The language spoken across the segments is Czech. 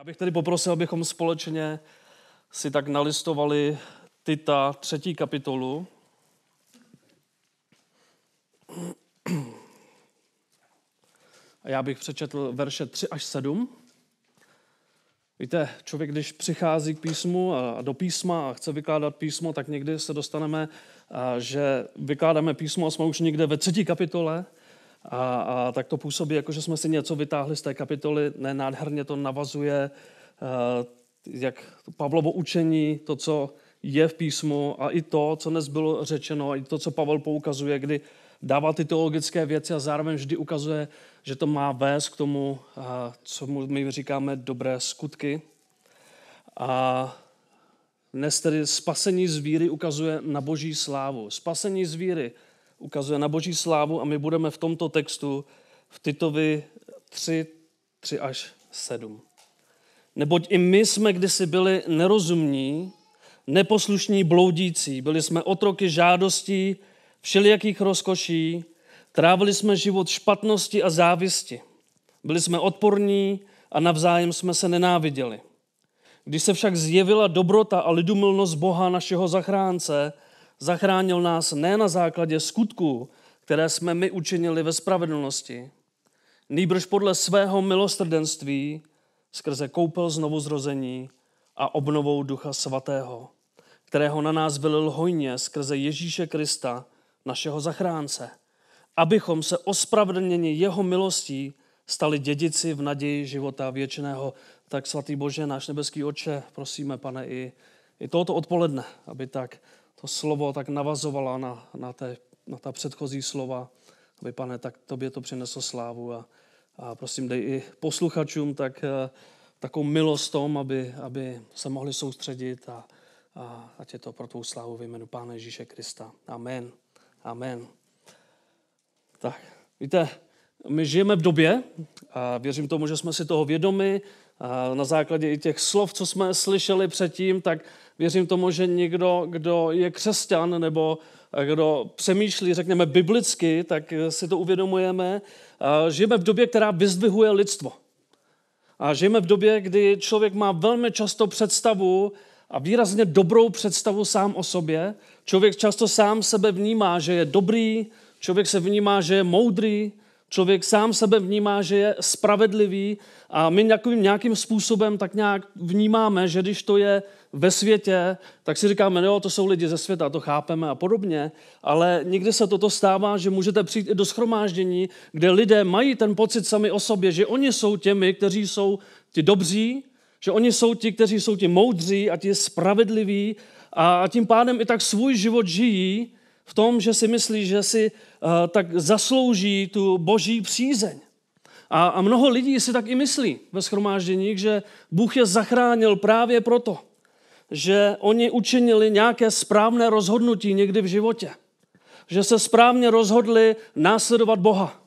Já bych tedy poprosil, abychom společně si tak nalistovali Tita 3. kapitolu. A já bych přečetl verše 3 až 7. Víte, člověk, když přichází k písmu a do písma a chce vykládat písmo, tak někdy se dostaneme, že vykládáme písmo a jsme už někde ve 3. kapitole a tak to působí, jako že jsme si něco vytáhli z té kapitoly. Nádherně to navazuje, jak Pavlovo učení, to, co je v písmu a i to, co dnes bylo řečeno, i to, co Pavel poukazuje, kdy dává ty teologické věci a zároveň vždy ukazuje, že to má vést k tomu, co my říkáme dobré skutky. A dnes tedy spasení z víry ukazuje na Boží slávu. Spasení z víry ukazuje na Boží slávu a my budeme v tomto textu v Titovi 3 až 7. Neboť i my jsme kdysi byli nerozumní, neposlušní, bloudící. Byli jsme otroky žádostí, všelijakých rozkoší, trávili jsme život špatnosti a závisti. Byli jsme odporní a navzájem jsme se nenáviděli. Když se však zjevila dobrota a lidumilnost Boha, našeho zachránce, zachránil nás ne na základě skutků, které jsme my učinili ve spravedlnosti, nýbrž podle svého milosrdenství, skrze koupel znovuzrození a obnovou Ducha Svatého, kterého na nás vylil hojně skrze Ježíše Krista, našeho zachránce, abychom se ospravedlněni jeho milostí stali dědici v naději života věčného. Tak svatý Bože, náš nebeský Otče, prosíme, Pane, i tohoto odpoledne, aby tak to slovo tak navazovalo na ta předchozí slova, aby, Pane, tak tobě to přineslo slávu a prosím, dej i posluchačům takovou milost tom, aby se mohli soustředit a ať je to pro tvou slávu ve jménu Pána Ježíše Krista. Amen. Amen. Tak, víte, my žijeme v době, a věřím tomu, že jsme si toho vědomi, a na základě i těch slov, co jsme slyšeli předtím, tak věřím tomu, že někdo, kdo je křesťan nebo kdo přemýšlí, řekněme, biblicky, tak si to uvědomujeme. Žijeme v době, která vyzdvihuje lidstvo. A žijeme v době, kdy člověk má velmi často představu a výrazně dobrou představu sám o sobě. Člověk často sám sebe vnímá, že je dobrý, člověk se vnímá, že je moudrý, člověk sám sebe vnímá, že je spravedlivý a my nějakým způsobem tak nějak vnímáme, že když to je ve světě, tak si říkáme, jo, to jsou lidi ze světa, to chápeme a podobně, ale někdy se toto stává, že můžete přijít i do shromáždění, kde lidé mají ten pocit sami o sobě, že oni jsou těmi, kteří jsou ti dobří, že oni jsou ti, kteří jsou ti moudří a ti spravedliví a tím pádem i tak svůj život žijí v tom, že si myslí, že si tak zaslouží tu boží přízeň. A mnoho lidí si tak i myslí ve shromážděních, že Bůh je zachránil právě proto, že oni učinili nějaké správné rozhodnutí někdy v životě. Že se správně rozhodli následovat Boha.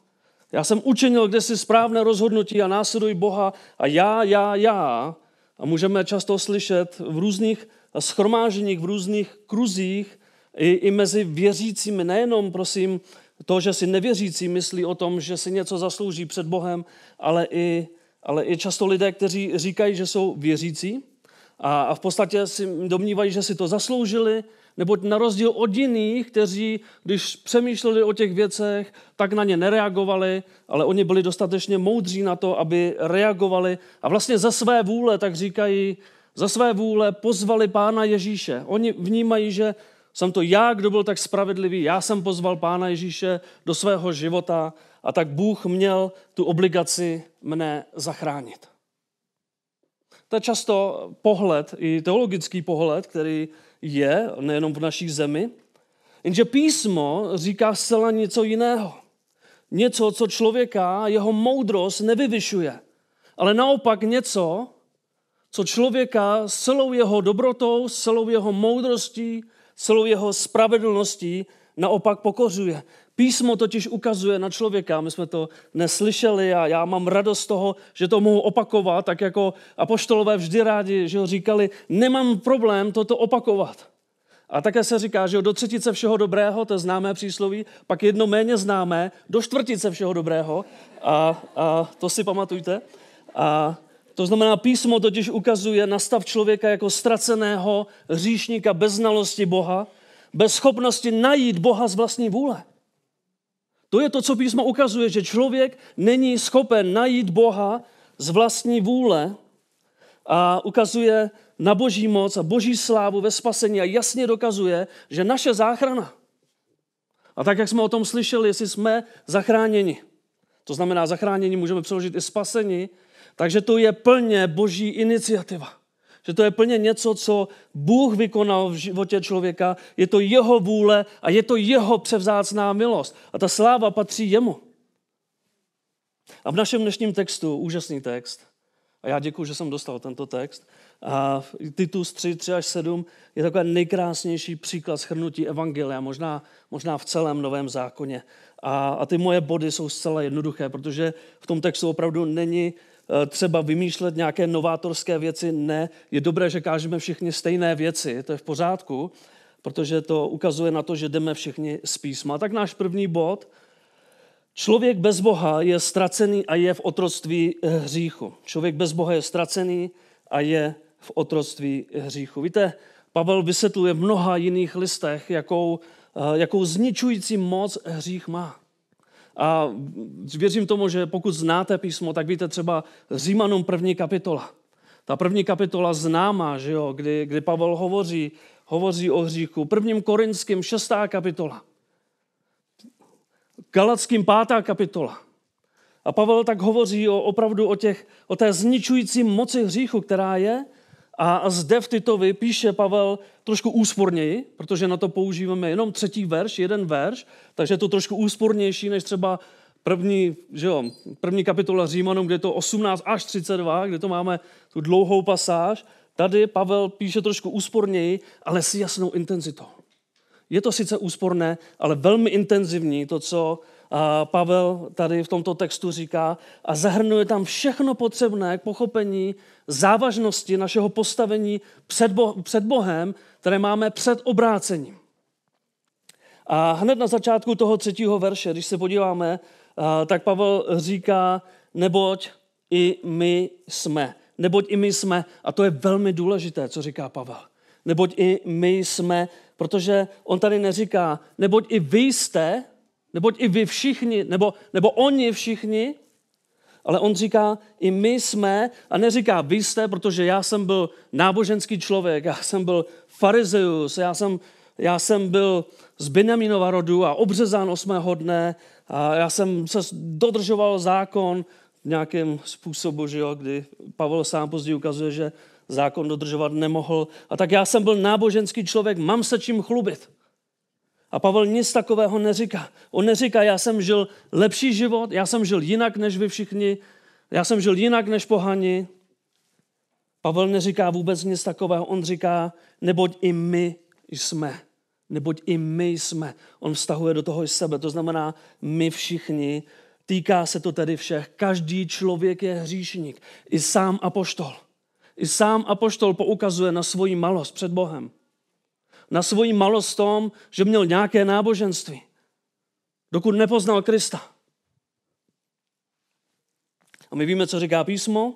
Já jsem učinil kdysi správné rozhodnutí a následuji Boha a já. A můžeme často slyšet v různých shromážděních, v různých kruzích i mezi věřícími, nejenom, prosím, to, že si nevěřící myslí o tom, že si něco zaslouží před Bohem, ale i často lidé, kteří říkají, že jsou věřící a v podstatě si domnívají, že si to zasloužili, neboť na rozdíl od jiných, kteří, když přemýšleli o těch věcech, tak na ně nereagovali, ale oni byli dostatečně moudří na to, aby reagovali a vlastně za své vůle, tak říkají, za své vůle pozvali Pána Ježíše. Oni vnímají, že jsem to já, kdo byl tak spravedlivý, já jsem pozval Pána Ježíše do svého života a tak Bůh měl tu obligaci mne zachránit. To je často pohled, i teologický pohled, který je nejenom v naší zemi, jenže písmo říká zcela něco jiného. Něco, co člověka, jeho moudrost nevyvyšuje, ale naopak něco, co člověka s celou jeho dobrotou, s celou jeho moudrostí, celou jeho spravedlností naopak pokořuje. Písmo totiž ukazuje na člověka, my jsme to neslyšeli a já mám radost z toho, že to mohu opakovat, tak jako apoštolové vždy rádi, že ho říkali, nemám problém toto opakovat. A také se říká, že do třetice všeho dobrého, to je známé přísloví, pak jedno méně známé, do čtvrtice všeho dobrého, a to si pamatujte. A To znamená, písmo totiž ukazuje na stav člověka jako ztraceného hříšníka bez znalosti Boha, bez schopnosti najít Boha z vlastní vůle. To je to, co písmo ukazuje, že člověk není schopen najít Boha z vlastní vůle a ukazuje na Boží moc a Boží slávu ve spasení a jasně dokazuje, že naše záchrana, a tak, jak jsme o tom slyšeli, jestli jsme zachráněni, to znamená zachránění můžeme přeložit i spasení, takže to je plně Boží iniciativa. Že to je plně něco, co Bůh vykonal v životě člověka, je to jeho vůle a je to jeho převzácná milost. A ta sláva patří jemu. A v našem dnešním textu, úžasný text, a já děkuji, že jsem dostal tento text, a Titus 3:3-7 je takový nejkrásnější příklad shrnutí evangelia, možná v celém Novém zákoně. A ty moje body jsou zcela jednoduché, protože v tom textu opravdu není třeba vymýšlet nějaké novátorské věci. Ne, je dobré, že kážeme všichni stejné věci, to je v pořádku, protože to ukazuje na to, že jdeme všichni z písma. Tak náš první bod, člověk bez Boha je ztracený a je v otroctví hříchu. Člověk bez Boha je ztracený a je v otroctví hříchu. Víte, Pavel vysvětluje v mnoha jiných listech, jakou zničující moc hřích má. A věřím tomu, že pokud znáte písmo, tak víte třeba Římanům 1. kapitola. Ta 1. kapitola známá, že jo, kdy Pavel hovoří o hříchu. 1. Korinským 6. kapitola. Galackým 5. kapitola. A Pavel tak hovoří opravdu o té zničující moci hříchu, která je. A zde v Titovi píše Pavel trošku úsporněji, protože na to používáme jenom 3. verš, jeden verš, takže je to trošku úspornější než třeba první kapitola Římanům, kde je to 18 až 32, kde to máme tu dlouhou pasáž. Tady Pavel píše trošku úsporněji, ale s jasnou intenzitou. Je to sice úsporné, ale velmi intenzivní, to, co Pavel tady v tomto textu říká, a zahrnuje tam všechno potřebné k pochopení závažnosti našeho postavení před Bohem, které máme před obrácením. A hned na začátku toho 3. verše, když se podíváme, tak Pavel říká, neboť i my jsme. Neboť i my jsme, a to je velmi důležité, co říká Pavel. Neboť i my jsme, protože on tady neříká, neboť i vy jste, neboť i vy všichni, nebo oni všichni, ale on říká, i my jsme, a neříká vy jste, protože já jsem byl náboženský člověk, já jsem byl farizeus, já jsem byl z Benjaminova rodu a obřezán 8. dne a já jsem se dodržoval zákon v nějakém způsobu, že jo, kdy Pavel sám později ukazuje, že zákon dodržovat nemohl. A tak já jsem byl náboženský člověk, mám se čím chlubit. A Pavel nic takového neříká. On neříká, já jsem žil lepší život, já jsem žil jinak než vy všichni, já jsem žil jinak než pohani. Pavel neříká vůbec nic takového, on říká, neboť i my jsme. Neboť i my jsme. On vztahuje do toho i sebe, to znamená my všichni. Týká se to tedy všech. Každý člověk je hříšník. I sám apoštol. I sám apoštol poukazuje na svoji malost před Bohem. Na svoji malost v tom, že měl nějaké náboženství, dokud nepoznal Krista. A my víme, co říká písmo.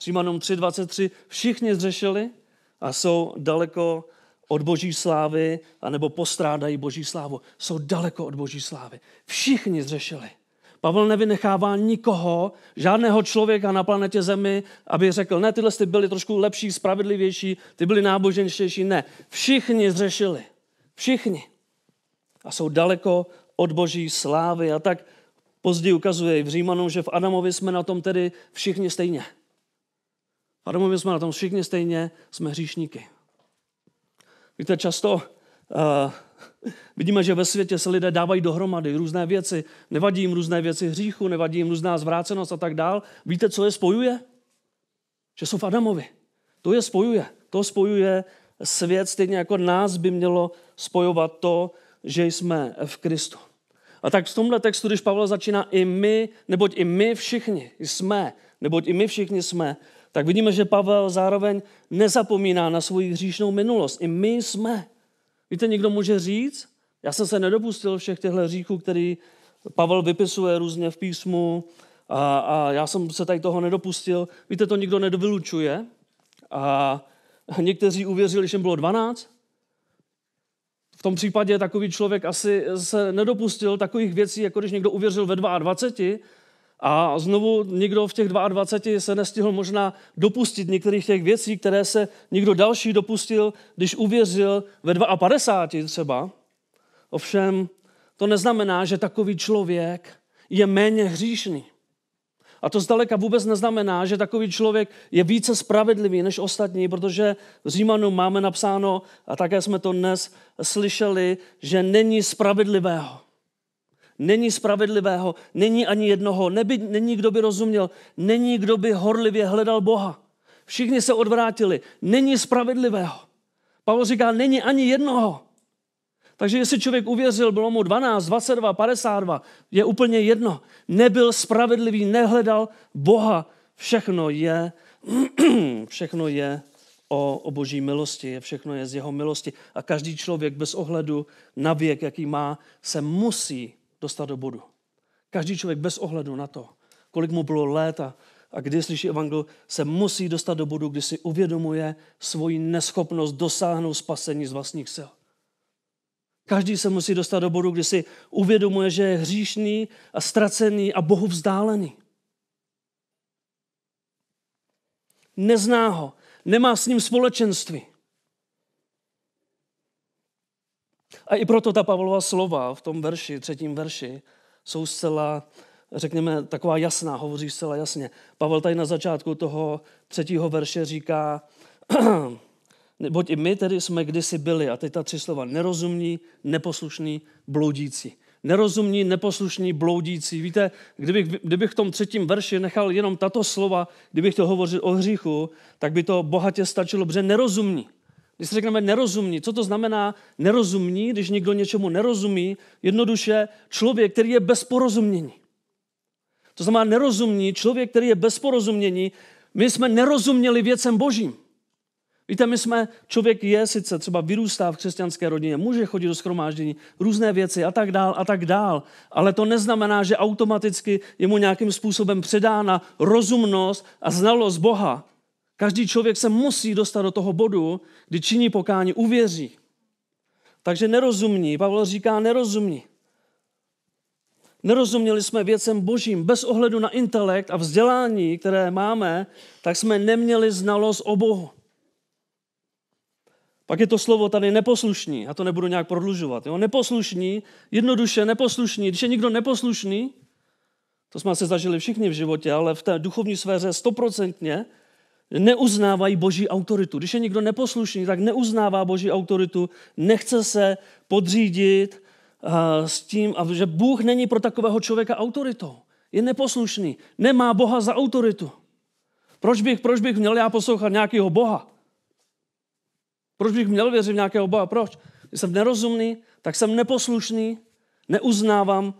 Římanům 3:23. Všichni zřešili a jsou daleko od Boží slávy, anebo postrádají Boží slávu. Jsou daleko od Boží slávy. Všichni zřešili. Pavel nevynechává nikoho, žádného člověka na planetě Zemi, aby řekl, ne, tyhle ty byli trošku lepší, spravedlivější, ty byli náboženštější. Ne, všichni zřešili. Všichni. A jsou daleko od Boží slávy. A tak později ukazuje i v Římanům, že v Adamovi jsme na tom tedy všichni stejně. V Adamovi jsme na tom všichni stejně, jsme hříšníky. Víte, často vidíme, že ve světě se lidé dávají dohromady různé věci. Nevadí jim různé věci hříchu, nevadí jim různá zvrácenost a tak dál. Víte, co je spojuje? Že jsou v Adamovi. To je spojuje. To spojuje svět, stejně jako nás by mělo spojovat to, že jsme v Kristu. A tak v tomhle textu, když Pavel začíná i my, neboť i my všichni jsme, neboť i my všichni jsme, tak vidíme, že Pavel zároveň nezapomíná na svoji hříšnou minulost. I my jsme. Víte, někdo může říct, já jsem se nedopustil všech těchto hříchů, který Pavel vypisuje různě v písmu A já jsem se tady toho nedopustil. Víte, to nikdo nedovylučuje. A někteří uvěřili, když jim bylo 12. V tom případě takový člověk asi se nedopustil takových věcí, jako když někdo uvěřil ve 22 a znovu někdo v těch 22 se nestihl možná dopustit některých těch věcí, které se někdo další dopustil, když uvěřil ve 52 třeba. Ovšem, to neznamená, že takový člověk je méně hříšný. A to zdaleka vůbec neznamená, že takový člověk je více spravedlivý než ostatní, protože v Římanům máme napsáno, a také jsme to dnes slyšeli, že není spravedlivého. Není spravedlivého, není ani jednoho, není kdo by rozuměl, není kdo by horlivě hledal Boha. Všichni se odvrátili, není spravedlivého. Pavel říká, není ani jednoho. Takže jestli člověk uvěřil, bylo mu 12, 22, 52, je úplně jedno. Nebyl spravedlivý, nehledal Boha. Všechno je o Boží milosti, všechno je z jeho milosti. A každý člověk bez ohledu na věk, jaký má, se musí dostat do bodu. Každý člověk bez ohledu na to, kolik mu bylo let a kdy slyší evangelium, se musí dostat do bodu, kdy si uvědomuje svoji neschopnost dosáhnout spasení z vlastních sil. Každý se musí dostat do bodu, kdy si uvědomuje, že je hříšný a ztracený a Bohu vzdálený. Nezná ho, nemá s ním společenství. A i proto ta Pavlova slova v tom verši, 3. verši, jsou zcela, řekněme, taková jasná, hovoří zcela jasně. Pavel tady na začátku toho 3. verše říká, neboť i my tedy jsme kdysi byli, a teď ta 3 slova, nerozumní, neposlušní, bloudící. Nerozumní, neposlušní, bloudící. Víte, kdybych v tom 3. verši nechal jenom tato slova, kdybych chtěl hovořit o hříchu, tak by to bohatě stačilo, protože nerozumní. Když si řekneme nerozumní, co to znamená nerozumní, když někdo něčemu nerozumí? Jednoduše člověk, který je bez porozumění. To znamená nerozumní člověk, který je bez porozumění. My jsme nerozuměli věcem Božím. Víte, člověk je sice třeba vyrůstá v křesťanské rodině, může chodit do shromáždění, různé věci a tak dál, ale to neznamená, že automaticky je mu nějakým způsobem předána rozumnost a znalost Boha. Každý člověk se musí dostat do toho bodu, kdy činí pokání, uvěří. Takže nerozumní, Pavel říká nerozumní. Nerozuměli jsme věcem Božím, bez ohledu na intelekt a vzdělání, které máme, tak jsme neměli znalost o Bohu. Pak je to slovo tady neposlušní, já to nebudu nějak prodlužovat. Jo? Neposlušní, jednoduše neposlušní. Když je někdo neposlušný, to jsme asi zažili všichni v životě, ale v té duchovní sféře 100% neuznávají Boží autoritu. Když je někdo neposlušný, tak neuznává Boží autoritu, nechce se podřídit s tím, že Bůh není pro takového člověka autoritou. Je neposlušný, nemá Boha za autoritu. Proč bych měl já poslouchat nějakého Boha? Proč bych měl věřit v nějakého Boha? Proč? Když jsem nerozumný, tak jsem neposlušný, neuznávám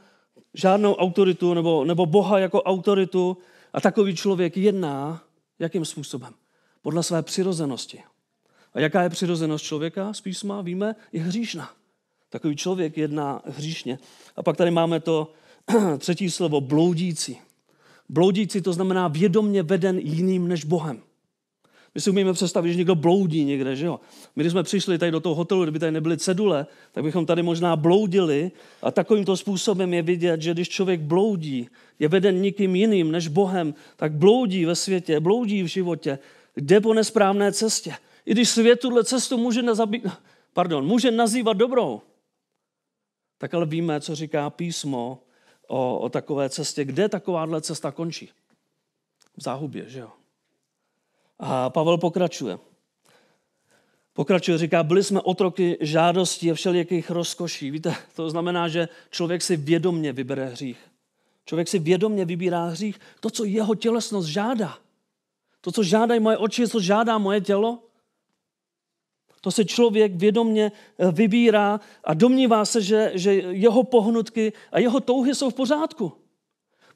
žádnou autoritu nebo Boha jako autoritu a takový člověk jedná jakým způsobem? Podle své přirozenosti. A jaká je přirozenost člověka z písma? Víme, je hříšná. Takový člověk jedná hříšně. A pak tady máme to 3. slovo, bloudící. Bloudící to znamená vědomně veden jiným než Bohem. My si umíme představit, že někdo bloudí někde, že jo? My, když jsme přišli tady do toho hotelu, kdyby tady nebyly cedule, tak bychom tady možná bloudili a takovýmto způsobem je vidět, že když člověk bloudí, je veden nikým jiným než Bohem, tak bloudí ve světě, bloudí v životě, jde po nesprávné cestě. I když svět tuhle cestu může nazývat dobrou, tak ale víme, co říká písmo o takové cestě, kde takováhle cesta končí. V záhubě, že jo? A Pavel pokračuje, říká, byli jsme otroky žádostí a všelijakých rozkoší. Víte, to znamená, že člověk si vědomně vybere hřích. Člověk si vědomně vybírá hřích, to, co jeho tělesnost žádá. To, co žádají moje oči, co žádá moje tělo. To se člověk vědomně vybírá a domnívá se, že jeho pohnutky a jeho touhy jsou v pořádku.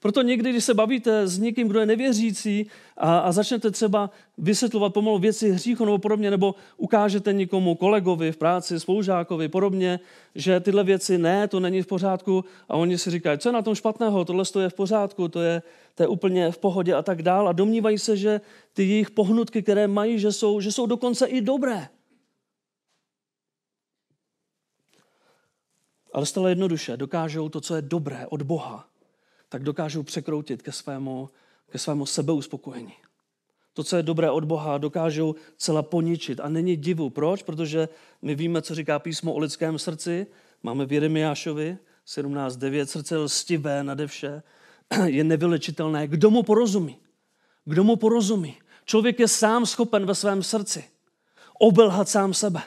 Proto někdy, když se bavíte s někým, kdo je nevěřící a začnete třeba vysvětlovat pomalu věci hříchu nebo podobně, nebo ukážete někomu, kolegovi v práci, spolužákovi podobně, že tyhle věci ne, to není v pořádku a oni si říkají, co je na tom špatného, tohle je v pořádku, to je úplně v pohodě a tak dál a domnívají se, že ty jejich pohnutky, které mají, že jsou dokonce i dobré. Ale stále jednoduše dokážou to, co je dobré od Boha, tak dokážou překroutit ke svému sebeuspokojení. To, co je dobré od Boha, dokážou celá poničit. A není divu. Proč? Protože my víme, co říká písmo o lidském srdci. Máme v Jeremiášovi 17:9. Srdce lstivé nade vše je nevylečitelné. Kdo mu porozumí? Kdo mu porozumí? Člověk je sám schopen ve svém srdci obelhat sám sebe.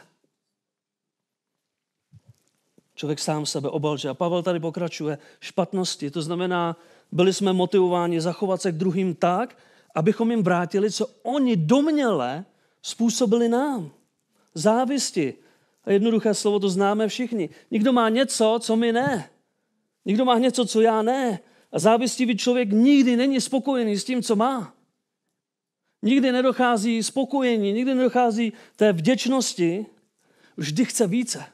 Člověk sám sebe obalže. A Pavel tady pokračuje špatnosti. To znamená, byli jsme motivováni zachovat se k druhým tak, abychom jim vrátili, co oni domněle způsobili nám. Závisti. A jednoduché slovo to známe všichni. Někdo má něco, co my ne. Někdo má něco, co já ne. A závistivý člověk nikdy není spokojený s tím, co má. Nikdy nedochází spokojení, nikdy nedochází té vděčnosti. Vždy chce více.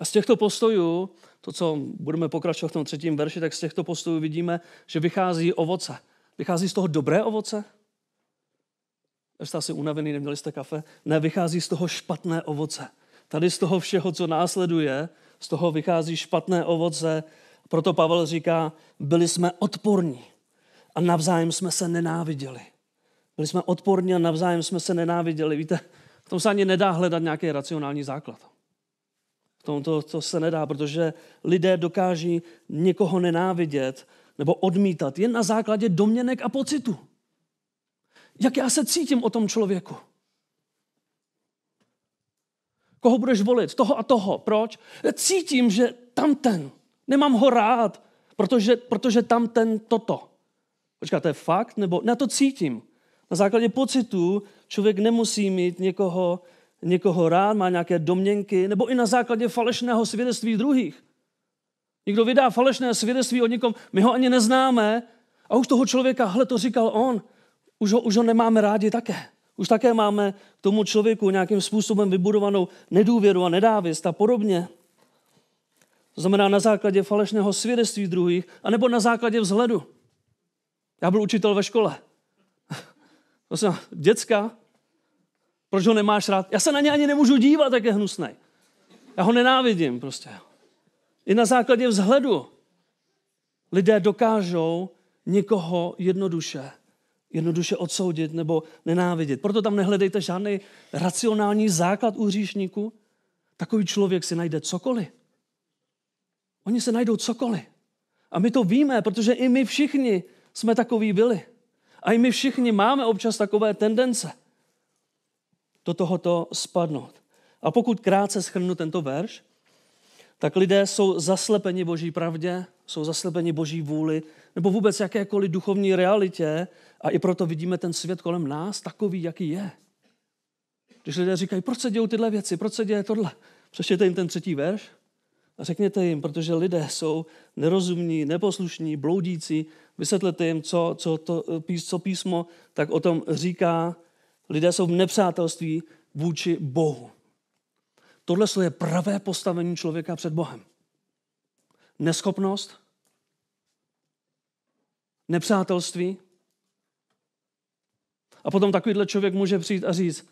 A z těchto postojů, to, co budeme pokračovat v tom 3. verši, tak z těchto postojů vidíme, že vychází ovoce. Vychází z toho dobré ovoce? Jste asi unavený, neměli jste kafe? Ne, vychází z toho špatné ovoce. Tady z toho všeho, co následuje, z toho vychází špatné ovoce. Proto Pavel říká, byli jsme odporní a navzájem jsme se nenáviděli. Byli jsme odporní a navzájem jsme se nenáviděli. Víte, v tom se ani nedá hledat nějaký racionální základ. To se nedá, protože lidé dokáží někoho nenávidět nebo odmítat jen na základě domněnek a pocitu. Jak já se cítím o tom člověku? Koho budeš volit? Toho a toho. Proč? Cítím, že tamten. Nemám ho rád, protože tamten toto. Počká, to je fakt? Nebo na to cítím. Na základě pocitu člověk nemusí mít někoho rád, má nějaké domněnky, nebo i na základě falešného svědectví druhých. Někdo vydá falešné svědectví o někom, my ho ani neznáme a už toho člověka, hle, to říkal on, už ho nemáme rádi také. Už také máme k tomu člověku nějakým způsobem vybudovanou nedůvěru a nedávist a podobně. To znamená na základě falešného svědectví druhých, anebo na základě vzhledu. Já byl učitel ve škole. Děcka, proč ho nemáš rád? Já se na ně ani nemůžu dívat, jak je hnusnej. Já ho nenávidím prostě. I na základě vzhledu lidé dokážou někoho jednoduše odsoudit nebo nenávidět. Proto tam nehledejte žádný racionální základ u hříšníků. Takový člověk si najde cokoliv. Oni se najdou cokoliv. A my to víme, protože i my všichni jsme takoví byli. A i my všichni máme občas takové tendence do tohoto spadnout. A pokud krátce shrnu tento verš, tak lidé jsou zaslepeni Boží pravdě, jsou zaslepeni Boží vůli, nebo vůbec jakékoliv duchovní realitě a i proto vidíme ten svět kolem nás takový, jaký je. Když lidé říkají, proč se dějou tyhle věci, proč se děje tohle, přečtěte jim ten 3. verš a řekněte jim, protože lidé jsou nerozumní, neposlušní, bloudící, vysvětlete jim, co písmo tak o tom říká. Lidé jsou v nepřátelství vůči Bohu. Tohle je pravé postavení člověka před Bohem. Neschopnost, nepřátelství. A potom takovýhle člověk může přijít a říct,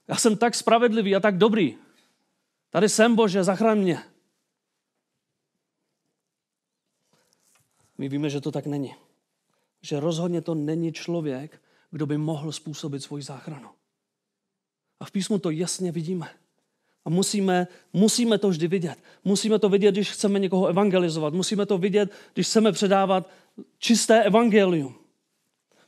já jsem tak spravedlivý a tak dobrý. Tady jsem, Bože, zachraň mě. My víme, že to tak není. Že rozhodně to není člověk, kdo by mohl způsobit svoji záchranu. A v písmu to jasně vidíme. A musíme to vždy vidět. Musíme to vidět, když chceme někoho evangelizovat. Musíme to vidět, když chceme předávat čisté evangelium.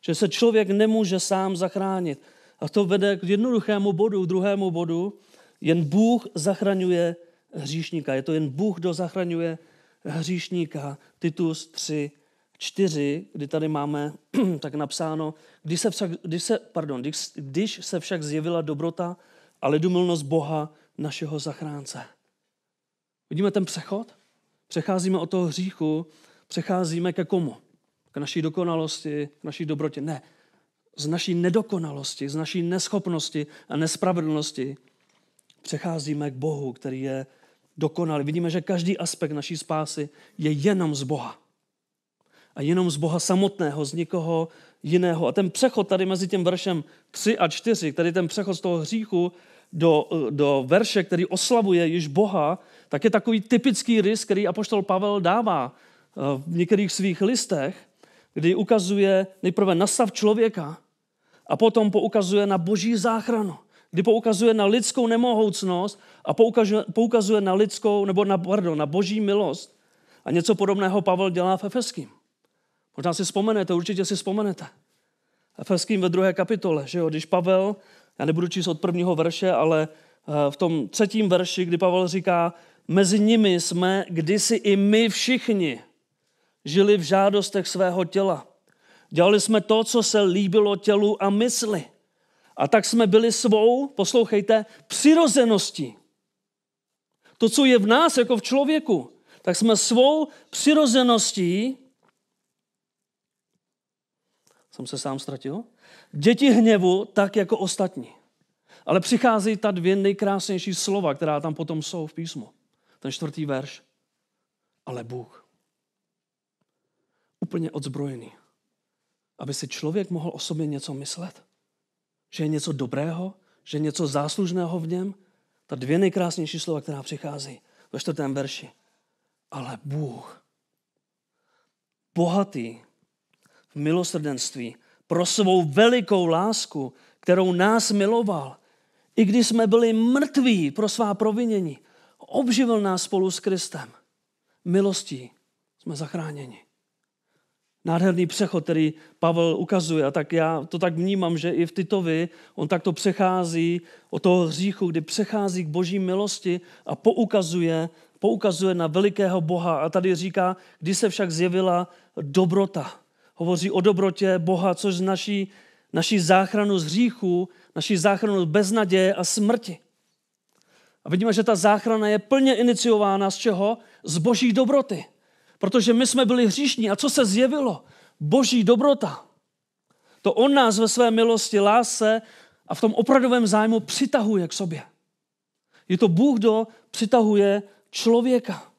Že se člověk nemůže sám zachránit. A to vede k jednoduchému bodu, k druhému bodu. Jen Bůh zachraňuje hříšníka. Je to jen Bůh, kdo zachraňuje hříšníka. Titus 3:4, kdy tady máme tak napsáno, když se však zjevila dobrota a lidumilnost Boha, našeho zachránce. Vidíme ten přechod? Přecházíme od toho hříchu, Přecházíme ke komu? K naší dokonalosti, k naší dobrotě? Ne. Z naší nedokonalosti, z naší neschopnosti a nespravedlnosti přecházíme k Bohu, který je dokonalý. Vidíme, že každý aspekt naší spásy je jenom z Boha. A jenom z Boha samotného, z nikoho jiného. A ten přechod tady mezi tím veršem 3 a 4, tady ten přechod z toho hříchu do verše, který oslavuje již Boha, tak je takový typický rys, který apoštol Pavel dává v některých svých listech, kdy ukazuje nejprve na stav člověka a potom poukazuje na boží záchranu, kdy poukazuje na lidskou nemohoucnost a poukazuje na lidskou, na boží milost. A něco podobného Pavel dělá v Efeským. Možná si vzpomenete, určitě si vzpomenete. Efeským ve 2. kapitole, že jo, když Pavel, já nebudu číst od 1. verše, ale v tom 3. verši, kdy Pavel říká, mezi nimi jsme kdysi i my všichni žili v žádostech svého těla. Dělali jsme to, co se líbilo tělu a mysli. A tak jsme byli svou, poslouchejte, přirozeností. To, co je v nás jako v člověku, tak jsme svou přirozeností, jsem se sám ztratil, děti hněvu tak jako ostatní. Ale přichází ta 2 nejkrásnější slova, která tam potom jsou v písmu. Ten 4. verš. Ale Bůh. Úplně odzbrojený. Aby si člověk mohl o sobě něco myslet. Že je něco dobrého, že je něco záslužného v něm. Ta 2 nejkrásnější slova, která přichází ve 4. verši. Ale Bůh. Bohatý v milosrdenství pro svou velikou lásku, kterou nás miloval, i když jsme byli mrtví pro svá provinění, obživil nás spolu s Kristem. Milostí jsme zachráněni. Nádherný přechod, který Pavel ukazuje, a tak já to tak vnímám, že i v Titovi on takto přechází od toho hříchu, kdy přechází k boží milosti a poukazuje na velikého Boha. A tady říká, když se však zjevila dobrota. Hovoří o dobrotě Boha, což naší záchranu z hříchu, naší záchranu z beznaděje a smrti. A vidíme, že ta záchrana je plně iniciována z čeho? Z boží dobroty. Protože my jsme byli hříšní. A co se zjevilo? Boží dobrota. To on nás ve své milosti, lásce a v tom opravdovém zájmu přitahuje k sobě. Je to Bůh, kdo přitahuje člověka.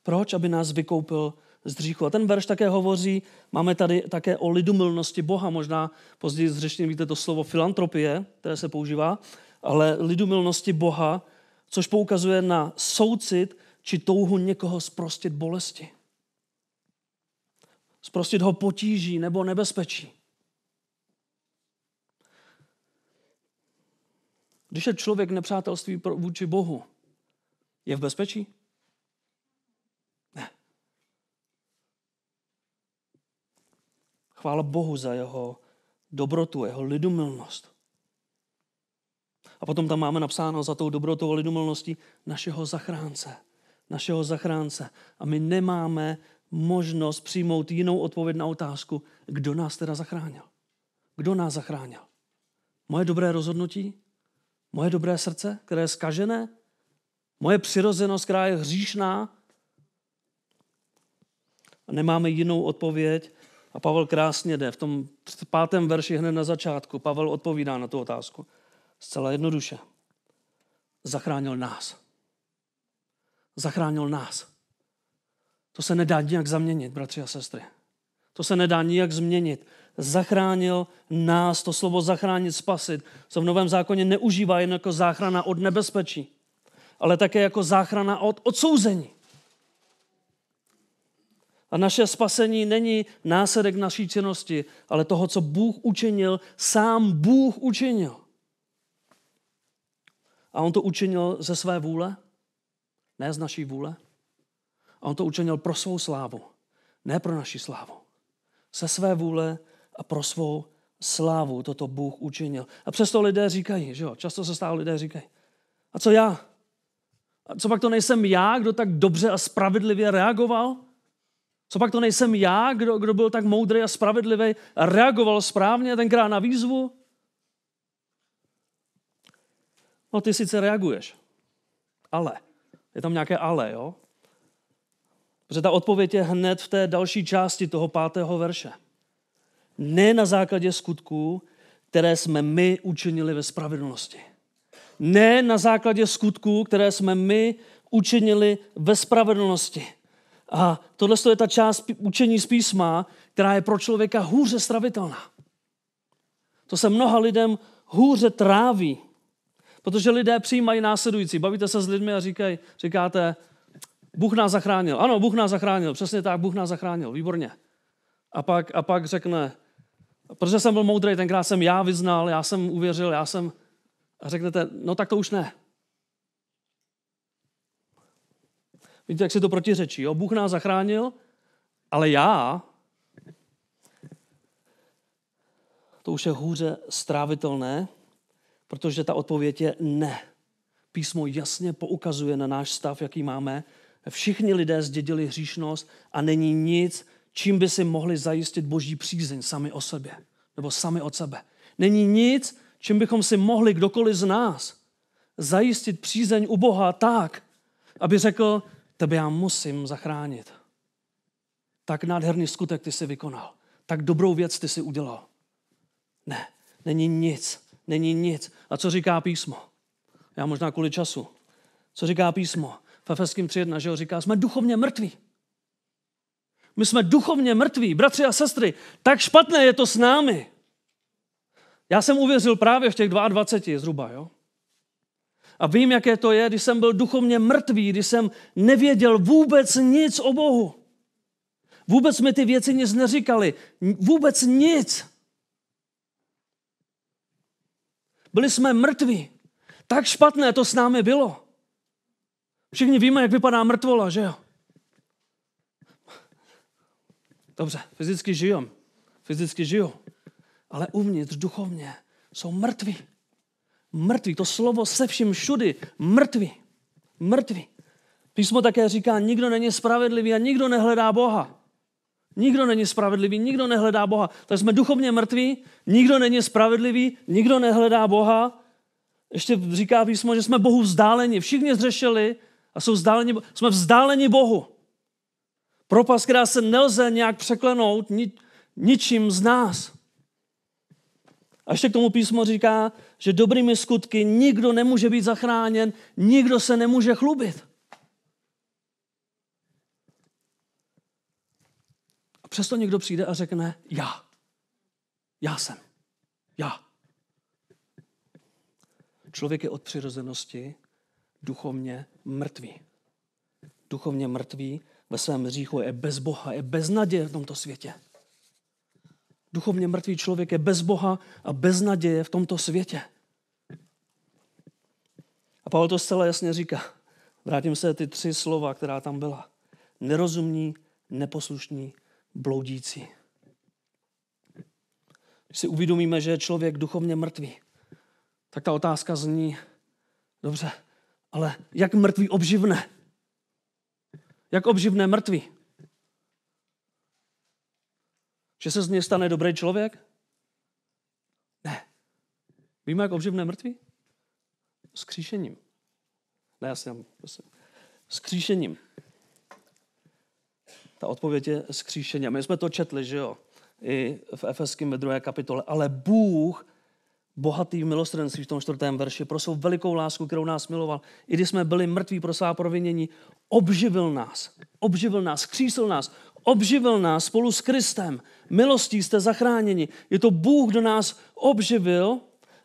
Proč? Aby nás vykoupil z hříchu. A ten verš také hovoří, máme tady také o lidumilnosti Boha. Možná později z řečtiny víte to slovo filantropie, které se používá, ale lidumilnosti Boha, což poukazuje na soucit či touhu někoho zprostit bolesti. Zprostit ho potíží nebo nebezpečí. Když je člověk nepřátelství vůči Bohu, je v bezpečí? Ne. Chvála Bohu za jeho dobrotu, jeho lidumilnost. A potom tam máme napsáno za tou dobrotou a lidumilností našeho zachránce. Našeho zachránce. A my nemáme možnost přijmout jinou odpověď na otázku, kdo nás teda zachránil. Kdo nás zachránil? Moje dobré rozhodnutí? Moje dobré srdce, které je zkažené? Moje přirozenost, která je hříšná? A nemáme jinou odpověď. A Pavel krásně jde. V tom 5. verši hned na začátku Pavel odpovídá na tu otázku. Zcela jednoduše. Zachránil nás. Zachránil nás. To se nedá nijak zaměnit, bratři a sestry. To se nedá nijak změnit. Zachránil nás, to slovo zachránit, spasit, se v Novém zákoně neužívá jen jako záchrana od nebezpečí, ale také jako záchrana od odsouzení. A naše spasení není následek naší činnosti, ale toho, co Bůh učinil, sám Bůh učinil. A on to učinil ze své vůle, ne z naší vůle. A on to učinil pro svou slávu, ne pro naši slávu. Ze své vůle a pro svou slávu toto Bůh učinil. A přesto lidé říkají, že jo, často se stále lidé říkají, a co já? A co pak to nejsem já, kdo tak dobře a spravedlivě reagoval? Co pak to nejsem já, kdo byl tak moudrý a spravedlivý a reagoval správně tenkrát na výzvu? No ty sice reaguješ, ale. Je tam nějaké ale, jo? Protože ta odpověď je hned v té další části toho 5. verše. Ne na základě skutků, které jsme my učinili ve spravedlnosti. Ne na základě skutků, které jsme my učinili ve spravedlnosti. A tohle je ta část učení z písma, která je pro člověka hůře stravitelná. To se mnoha lidem hůře tráví, protože lidé přijímají následující. Bavíte se s lidmi a říkáte, Bůh nás zachránil. Ano, Bůh nás zachránil, přesně tak, Bůh nás zachránil, výborně. A pak řekne, protože jsem byl moudrý, tenkrát jsem já vyznal, já jsem uvěřil, a řeknete, no tak to už ne. Víte, jak si to protiřečí, jo? Bůh nás zachránil, ale já, to už je hůře strávitelné, protože ta odpověď je ne. Písmo jasně poukazuje na náš stav, jaký máme. Všichni lidé zdědili hříšnost a není nic, čím by si mohli zajistit boží přízeň sami o sobě, nebo sami od sebe. Není nic, čím bychom si mohli kdokoliv z nás zajistit přízeň u Boha tak, aby řekl, tebe já musím zachránit. Tak nádherný skutek ty jsi vykonal. Tak dobrou věc ty jsi udělal. Ne, není nic. A co říká písmo? Já možná kvůli času. Co říká písmo? V Efeským 3.1, že ho říká, jsme duchovně mrtví. My jsme duchovně mrtví, bratři a sestry. Tak špatné je to s námi. Já jsem uvěřil právě v těch 22 zhruba, jo? A vím, jaké to je, když jsem byl duchovně mrtvý, když jsem nevěděl vůbec nic o Bohu. Vůbec mi ty věci nic neříkali. Vůbec nic. Byli jsme mrtví. Tak špatné to s námi bylo. Všichni víme, jak vypadá mrtvola, že jo? Dobře, fyzicky žiju. Ale uvnitř duchovně jsou mrtví. Mrtví, to slovo se vším všudy. Mrtví. Písmo také říká, nikdo není spravedlivý a nikdo nehledá Boha. Nikdo není spravedlivý, nikdo nehledá Boha. Takže jsme duchovně mrtví, nikdo není spravedlivý, nikdo nehledá Boha. Ještě říká písmo, že jsme Bohu vzdáleni. Všichni zřešili a jsme vzdáleni Bohu. Propast, která se nelze nějak překlenout ničím z nás. A ještě k tomu písmo říká, že dobrými skutky nikdo nemůže být zachráněn, nikdo se nemůže chlubit. A přesto někdo přijde a řekne, já jsem. Člověk je od přirozenosti duchovně mrtvý. Duchovně mrtvý ve svém hříchu je bez Boha, je bez naděje v tomto světě. Duchovně mrtvý člověk je bez Boha a bez naděje v tomto světě. A Pavel to zcela jasně říká. Vrátím se ty 3 slova, která tam byla. Nerozumní, neposlušní, bloudící. Když si uvědomíme, že je člověk duchovně mrtvý, tak ta otázka zní, dobře, ale jak mrtvý obživne? Jak obživne mrtvý? Že se z něj stane dobrý člověk? Ne. Víme, jak obživne mrtvý? Skříšením. Ne, jasně, skříšením. Ta odpověď je skříšení. My jsme to četli, že jo? I v Efeským ve 2. kapitole. Ale Bůh, bohatý v milosrdenství v tom 4. verši, pro svou velikou lásku, kterou nás miloval, i když jsme byli mrtví pro svá provinění, obživil nás, skřísil nás, obživil nás spolu s Kristem. Milostí jste zachráněni. Je to Bůh, kdo nás obživil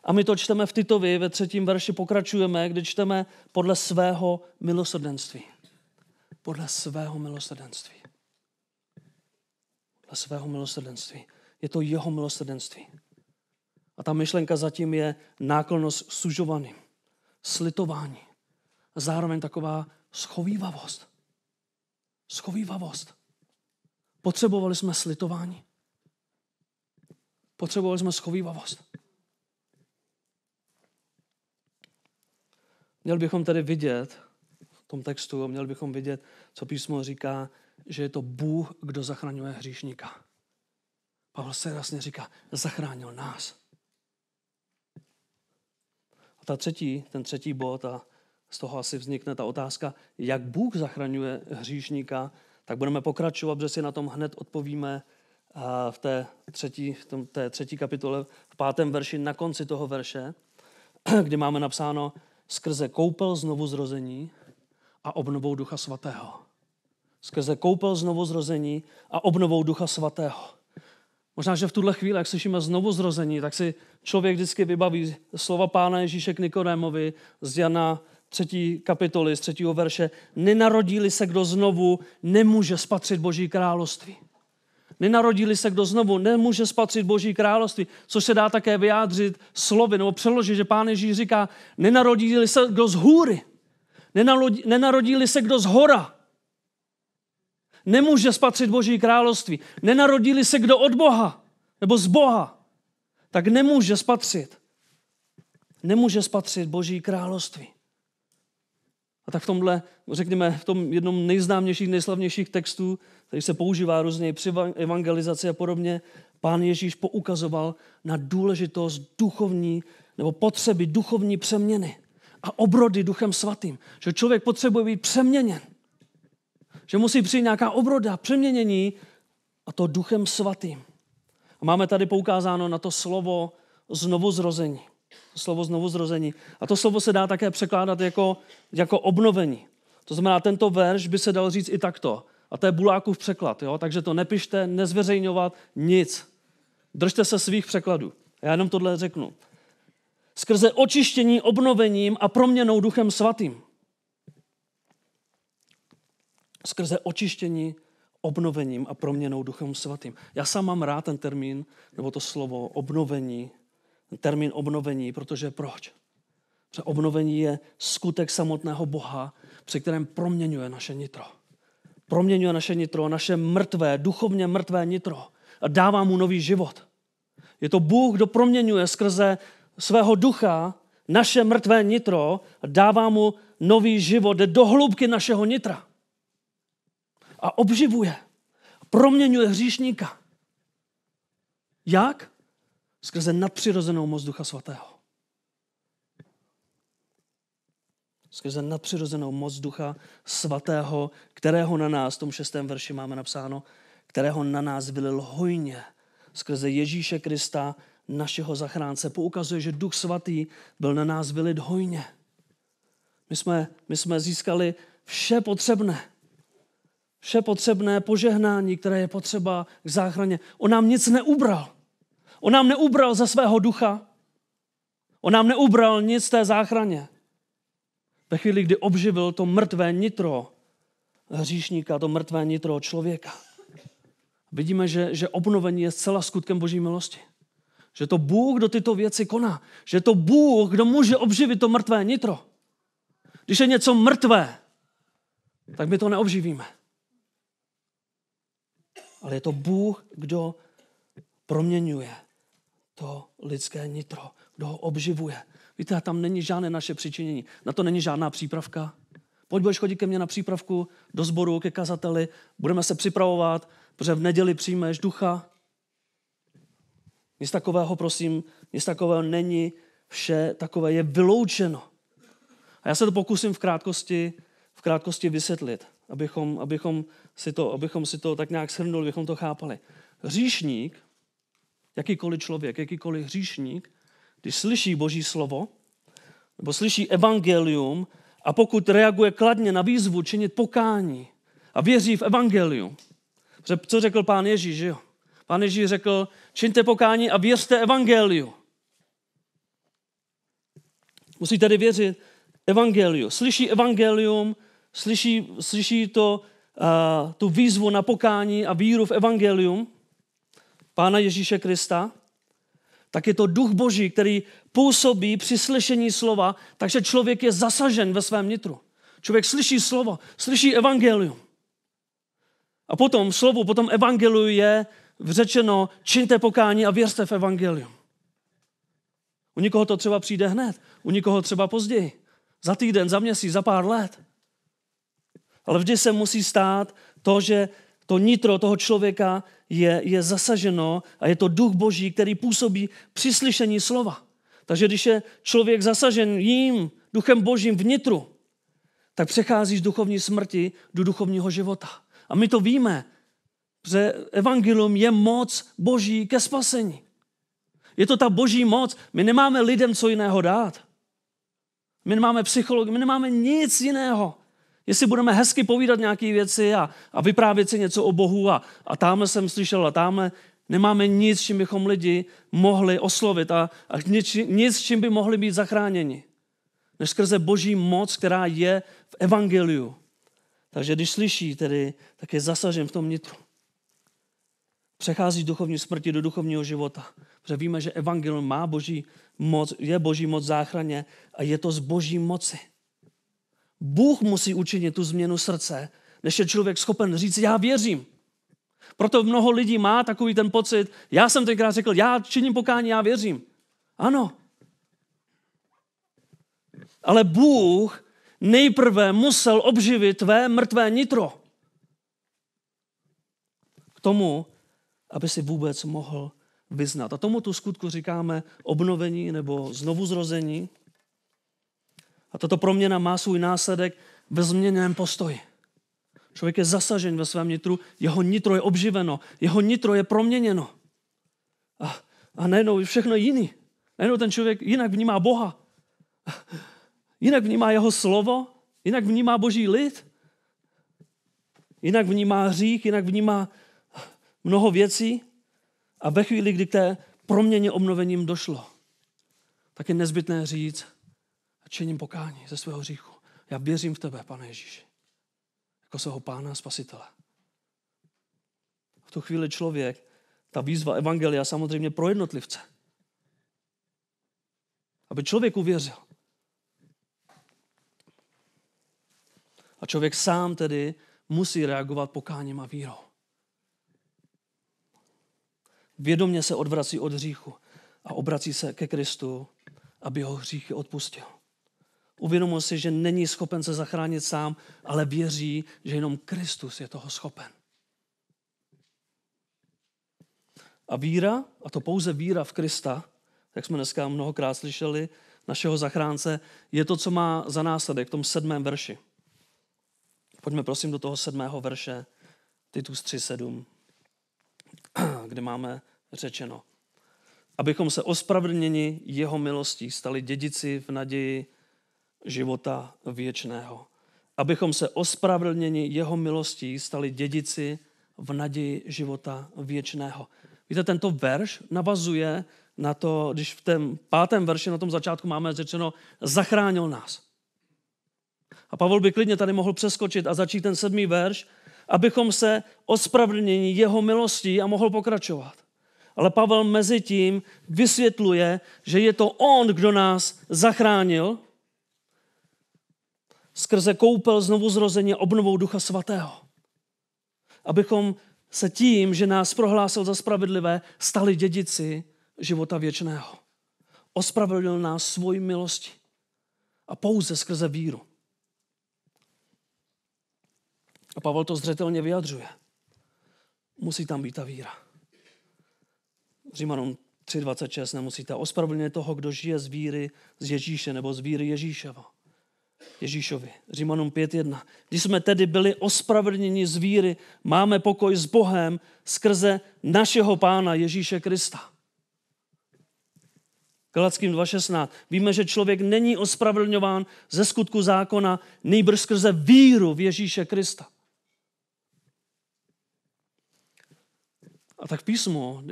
a my to čteme v Titovi, ve 3. verši pokračujeme, kde čteme podle svého milosrdenství. Podle svého milosrdenství. Podle svého milosrdenství. Je to jeho milosrdenství. A ta myšlenka zatím je náklonnost sužovaným, slitování. A zároveň taková schovívavost. Schovívavost. Potřebovali jsme slitování. Potřebovali jsme schovívavost. Měli bychom tedy vidět v tom textu, měli bychom vidět, co písmo říká, že je to Bůh, kdo zachraňuje hříšníka. Pavel se jasně říká, zachránil nás. A ten třetí bod, a z toho asi vznikne ta otázka, jak Bůh zachraňuje hříšníka, Tak budeme pokračovat, protože si na tom hned odpovíme v té třetí kapitole, v 5. verši, na konci toho verše, kdy máme napsáno skrze koupel znovuzrození a obnovou Ducha Svatého. Skrze koupel znovuzrození a obnovou Ducha Svatého. Možná, že v tuhle chvíli, jak slyšíme znovuzrození, tak si člověk vždycky vybaví slova Pána Ježíše k Nikodémovi z Jana 3. kapitoly, z 3. verše. Nenarodí-li se kdo znovu, nemůže spatřit Boží království. Nenarodí-li se kdo znovu, nemůže spatřit Boží království, což se dá také vyjádřit slovy, nebo přeložit, že Pán Ježíš říká, nenarodí-li se kdo z hůry, nenarodí-li se kdo z hora, nemůže spatřit Boží království. Nenarodí-li se kdo od Boha, nebo z Boha, tak nemůže spatřit Boží království. A tak v tomhle, řekněme, v tom jednom nejznámějších, nejslavnějších textů, který se používá různě při evangelizaci a podobně, Pán Ježíš poukazoval na důležitost duchovní nebo potřeby duchovní přeměny a obrody Duchem Svatým. Že člověk potřebuje být přeměněn. Že musí přijít nějaká obroda, přeměnění a to Duchem Svatým. A máme tady poukázáno na to slovo znovuzrození. Slovo znovuzrození. A to slovo se dá také překládat jako obnovení. To znamená, tento verš by se dal říct i takto. A to je Bulákův překlad. Jo? Takže to nepište, nezveřejňovat, nic. Držte se svých překladů. Já jenom tohle řeknu. Skrze očištění, obnovením a proměnou Duchem Svatým. Skrze očištění, obnovením a proměnou Duchem Svatým. Já sám mám rád ten termín, nebo to slovo obnovení, termín obnovení, protože proč? Protože obnovení je skutek samotného Boha, při kterém proměňuje naše nitro. Proměňuje naše nitro, naše mrtvé, duchovně mrtvé nitro a dává mu nový život. Je to Bůh, kdo proměňuje skrze svého ducha naše mrtvé nitro a dává mu nový život, jde do hloubky našeho nitra. A obživuje, proměňuje hříšníka. Jak? Skrze nadpřirozenou moc Ducha Svatého. Skrze nadpřirozenou moc Ducha Svatého, kterého na nás, v tom 6. verši máme napsáno, kterého na nás vylil hojně. Skrze Ježíše Krista, našeho zachránce. Poukazuje, že Duch Svatý byl na nás vylit hojně. My jsme získali vše potřebné požehnání, které je potřeba k záchraně. On nám nic neubral. On nám neubral ze svého ducha. On nám neubral nic té záchraně. Ve chvíli, kdy obživil to mrtvé nitro hříšníka, to mrtvé nitro člověka. Vidíme, že obnovení je zcela skutkem Boží milosti. Že to Bůh, kdo tyto věci koná. Že to Bůh, kdo může obživit to mrtvé nitro. Když je něco mrtvé, tak my to neobživíme. Ale je to Bůh, kdo proměňuje to lidské nitro, kdo ho obživuje. Víte, tam není žádné naše přičinění. Na to není žádná přípravka. Pojď, budeš chodit ke mně na přípravku do sboru, ke kazateli, budeme se připravovat, protože v neděli přijmeš ducha. Nic takového, prosím, nic takového není, vše takové je vyloučeno. A já se to pokusím v krátkosti vysvětlit, abychom si to tak nějak shrnuli, abychom to chápali. Hříšník, jakýkoliv člověk, jakýkoliv hříšník, když slyší Boží slovo, nebo slyší evangelium a pokud reaguje kladně na výzvu činit pokání a věří v evangelium, co řekl Pán Ježíš, že jo? Pán Ježíš řekl, čiňte pokání a věřte evangeliu. Musí tedy věřit evangeliu. Slyší evangelium, slyší tu výzvu na pokání a víru v evangelium Pána Ježíše Krista, tak je to Duch Boží, který působí při slyšení slova, takže člověk je zasažen ve svém nitru. Člověk slyší slovo, slyší evangelium. A potom evangeliu je řečeno, čiňte pokání a věřte v evangelium. U někoho to třeba přijde hned, u někoho třeba později. Za týden, za měsíc, za pár let. Ale vždy se musí stát to, že to nitro toho člověka je zasaženo a je to Duch Boží, který působí při slyšení slova. Takže když je člověk zasažen jím, Duchem Božím v nitru, tak přechází z duchovní smrti do duchovního života. A my to víme, že evangelium je moc Boží ke spasení. Je to ta Boží moc. My nemáme lidem co jiného dát. My nemáme psychologii, my nemáme nic jiného. Jestli budeme hezky povídat nějaké věci a vyprávět si něco o Bohu a tamhle jsem slyšel a tamhle, nemáme nic, čím bychom lidi mohli oslovit a nic, čím by mohli být zachráněni. Než skrze Boží moc, která je v evangeliu. Takže když slyší tedy, tak je zasažen v tom nitru. Přechází z duchovní smrti do duchovního života. Protože víme, že evangelium má Boží moc, je Boží moc záchraně a je to z Boží moci. Bůh musí učinit tu změnu srdce, než je člověk schopen říct, já věřím. Proto mnoho lidí má takový ten pocit, já jsem tenkrát řekl, já činím pokání, já věřím. Ano. Ale Bůh nejprve musel obživit tvé mrtvé nitro. K tomu, aby si vůbec mohl vyznat. A tomu tu skutku říkáme obnovení nebo znovuzrození. A tato proměna má svůj následek ve změněném postoji. Člověk je zasažen ve svém nitru, jeho nitro je obživeno, jeho nitro je proměněno. A najednou je všechno jiný. Najednou ten člověk jinak vnímá Boha. Jinak vnímá jeho slovo, jinak vnímá Boží lid, jinak vnímá hřích, jinak vnímá mnoho věcí. A ve chvíli, kdy k té proměně obnovením došlo, tak je nezbytné říct, a činím pokání ze svého hříchu. Já věřím v tebe, Pane Ježíši, jako svého Pána a Spasitele. V tu chvíli člověk, ta výzva evangelia samozřejmě pro jednotlivce, aby člověk uvěřil. A člověk sám tedy musí reagovat pokáním a vírou. Vědomě se odvrací od hříchu a obrací se ke Kristu, aby jeho hříchy odpustil. Uvědomil si, že není schopen se zachránit sám, ale věří, že jenom Kristus je toho schopen. A víra, a to pouze víra v Krista, jak jsme dneska mnohokrát slyšeli, našeho zachránce, je to, co má za následek v tom 7. verši. Pojďme prosím do toho 7. verše, Titus 3:7, kde máme řečeno. Abychom se ospravedlněni jeho milostí stali dědici v naději života věčného. Abychom se ospravedlněni jeho milostí stali dědici v naději života věčného. Víte, tento verš navazuje na to, když v tom 5. verši na tom začátku máme řečeno, zachránil nás. A Pavel by klidně tady mohl přeskočit a začít ten 7. verš, abychom se ospravedlněni jeho milostí a mohl pokračovat. Ale Pavel mezi tím vysvětluje, že je to on, kdo nás zachránil skrze koupel znovuzrození obnovou Ducha Svatého. Abychom se tím, že nás prohlásil za spravedlivé, stali dědici života věčného. Ospravedlnil nás svojí milostí a pouze skrze víru. A Pavel to zřetelně vyjadřuje. Musí tam být ta víra. Římanům 3:26 nemusíte. Ospravedlněte toho, kdo žije z víry z Ježíše nebo z víry Ježíšovi. Římanům 5:1. Když jsme tedy byli ospravedlněni z víry, máme pokoj s Bohem skrze našeho Pána Ježíše Krista. Galackým 2:16. Víme, že člověk není ospravedlňován ze skutku zákona, nýbrž skrze víru v Ježíše Krista. A tak písmo,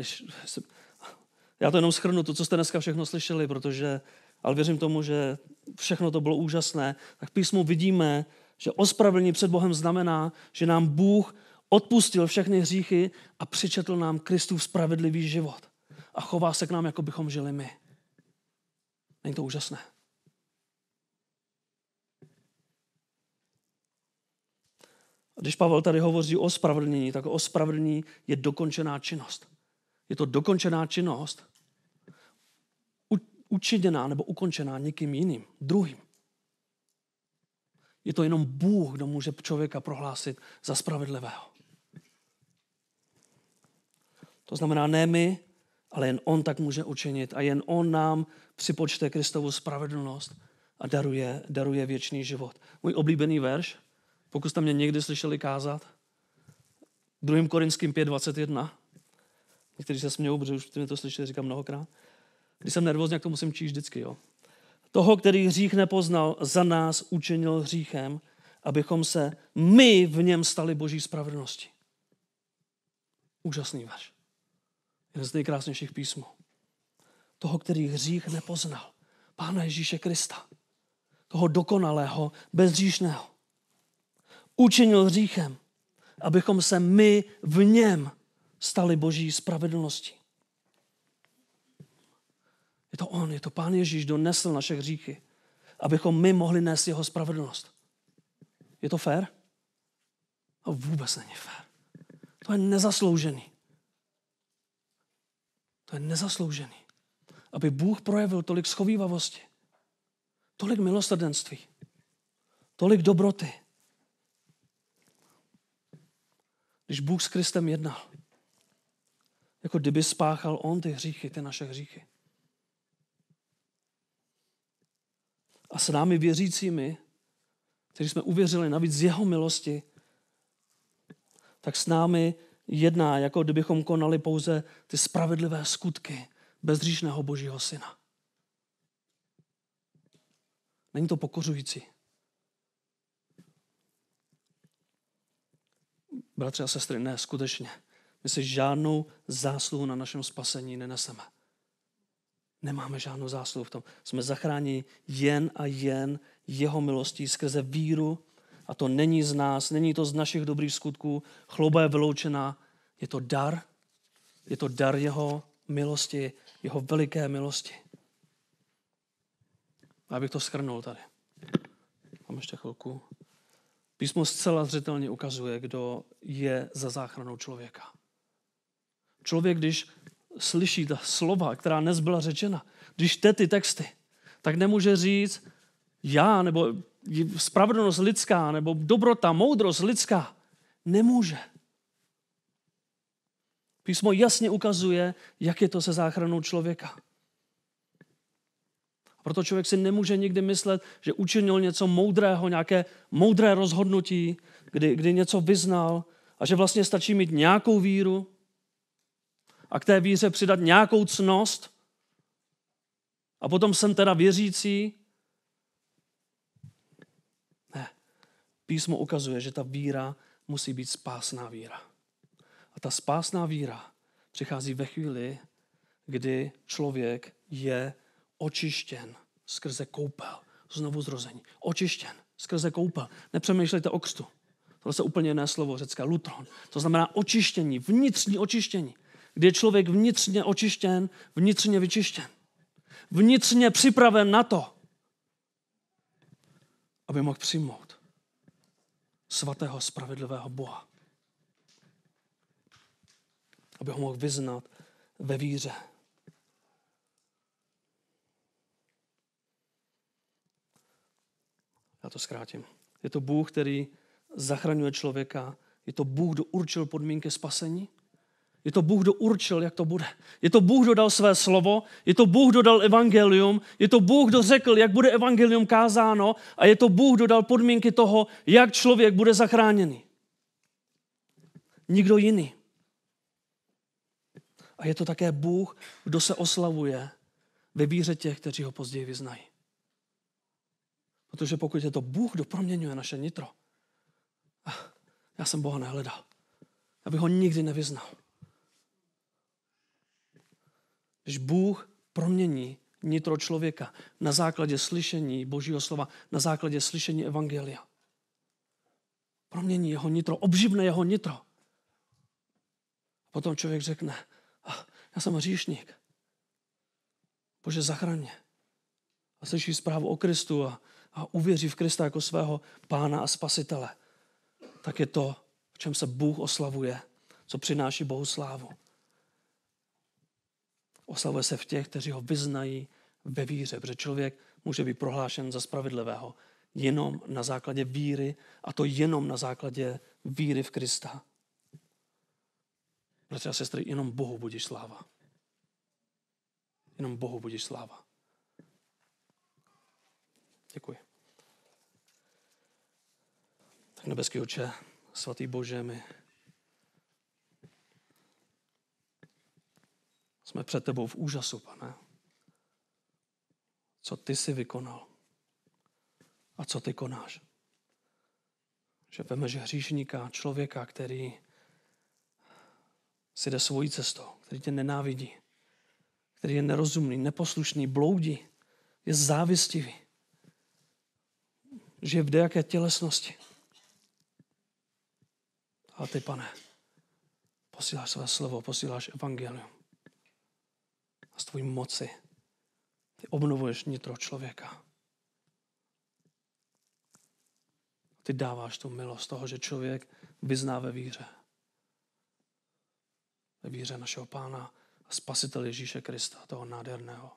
já to jenom shrnu, to, co jste dneska všechno slyšeli, ale věřím tomu, že všechno to bylo úžasné, tak písmu vidíme, že ospravedlnění před Bohem znamená, že nám Bůh odpustil všechny hříchy a přičetl nám Kristův spravedlivý život. A chová se k nám, jako bychom žili my. Není to úžasné? Když Pavel tady hovoří o ospravedlnění, tak ospravedlnění je dokončená činnost. Je to dokončená činnost, učiněná nebo ukončená někým jiným, druhým. Je to jenom Bůh, kdo může člověka prohlásit za spravedlivého. To znamená ne my, ale jen on tak může učinit a jen on nám připočte Kristovu spravedlnost a daruje věčný život. Můj oblíbený verš, pokud jste mě někdy slyšeli kázat, 2. Korinským 5:21. Někteří se smějou, protože už mi to slyšeli, říkám mnohokrát. Když jsem nervózní, jak to musím číst vždycky. Jo? Toho, který hřích nepoznal, za nás učinil hříchem, abychom se my v něm stali Boží spravedlností. Úžasný verš. Jeden z nejkrásnějších písmů. Toho, který hřích nepoznal. Pána Ježíše Krista. Toho dokonalého, bezhříšného. Učinil hříchem, abychom se my v něm stali Boží spravedlností. Je to on, je to Pán Ježíš, kdo nesl naše hříchy, abychom my mohli nést jeho spravedlnost. Je to fér? To vůbec není fér. To je nezasloužený. To je nezasloužený. Aby Bůh projevil tolik schovívavosti, tolik milosrdenství, tolik dobroty. Když Bůh s Kristem jednal, jako kdyby spáchal on ty hříchy, ty naše hříchy. A s námi věřícími, kteří jsme uvěřili navíc z jeho milosti, tak s námi jedná, jako kdybychom konali pouze ty spravedlivé skutky bezhříšného Božího syna. Není to pokořující. Bratři a sestry, ne, skutečně. My si žádnou zásluhu na našem spasení neneseme. Nemáme žádnou zásluhu v tom. Jsme zachráněni jen a jen jeho milostí skrze víru. A to není z nás, není to z našich dobrých skutků. Chlouba je vyloučená. Je to dar. Je to dar jeho milosti, jeho veliké milosti. A abych to shrnul tady. Mám ještě chvilku. Písmo zcela zřetelně ukazuje, kdo je za záchranou člověka. Člověk, když slyší ta slova, která dnes byla řečena, když čte ty texty, tak nemůže říct já, nebo spravedlnost lidská, nebo dobrota, moudrost lidská. Nemůže. Písmo jasně ukazuje, jak je to se záchranou člověka. A proto člověk si nemůže nikdy myslet, že učinil něco moudrého, nějaké moudré rozhodnutí, kdy něco vyznal a že vlastně stačí mít nějakou víru a k té víře přidat nějakou ctnost a potom jsem teda věřící. Ne. Písmo ukazuje, že ta víra musí být spásná víra. A ta spásná víra přichází ve chvíli, kdy člověk je očištěn skrze koupel, znovu zrození. Očištěn skrze koupel. Nepřemýšlejte o křtu. Tohle je úplně jiné slovo řecké, lutron. To znamená očištění, vnitřní očištění. Kdy je člověk vnitřně očištěn, vnitřně vyčištěn. Vnitřně připraven na to, aby mohl přijmout svatého spravedlivého Boha. Aby ho mohl vyznat ve víře. Já to zkrátím. Je to Bůh, který zachraňuje člověka. Je to Bůh, kdo určil podmínky spasení. Je to Bůh, kdo určil, jak to bude. Je to Bůh, kdo dal své slovo. Je to Bůh, kdo dal evangelium. Je to Bůh, kdo řekl, jak bude evangelium kázáno. A je to Bůh, kdo dal podmínky toho, jak člověk bude zachráněný. Nikdo jiný. A je to také Bůh, kdo se oslavuje ve víře těch, kteří ho později vyznají. Protože pokud je to Bůh, kdo proměňuje naše nitro, já jsem Boha nehledal. Já bych ho nikdy nevyznal. Když Bůh promění nitro člověka na základě slyšení Božího slova, na základě slyšení evangelia, promění jeho nitro, obživne jeho nitro. Potom člověk řekne, já jsem hříšník. Bože, zachraň mě. A slyší zprávu o Kristu a uvěří v Krista jako svého Pána a Spasitele. Tak je to, v čem se Bůh oslavuje, co přináší Bohu slávu. Oslavuje se v těch, kteří ho vyznají ve víře, protože člověk může být prohlášen za spravedlivého jenom na základě víry, a to jenom na základě víry v Krista. Bratři a sestry, jenom Bohu budiž sláva. Jenom Bohu budiž sláva. Děkuji. Tak nebeský Otče, svatý Bože, my Jsme před tebou v úžasu, Pane. Co ty jsi vykonal a co ty konáš. Že vemeš hříšníka, člověka, který si jde svojí cestou, který tě nenávidí, který je nerozumný, neposlušný, bloudí, je závistivý, žije v dejaké tělesnosti. Ale ty, Pane, posíláš své slovo, posíláš evangelium. A z tvojí moci ty obnovuješ nitro člověka. Ty dáváš tu milost toho, že člověk vyzná ve víře. Ve víře našeho Pána a Spasitele Ježíše Krista, toho nádherného.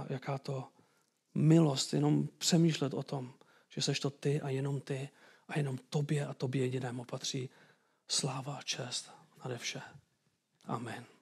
Jaká to milost, jenom přemýšlet o tom, že seš to ty a jenom tobě a tobě jedinému patří sláva a čest nade vše. Amen.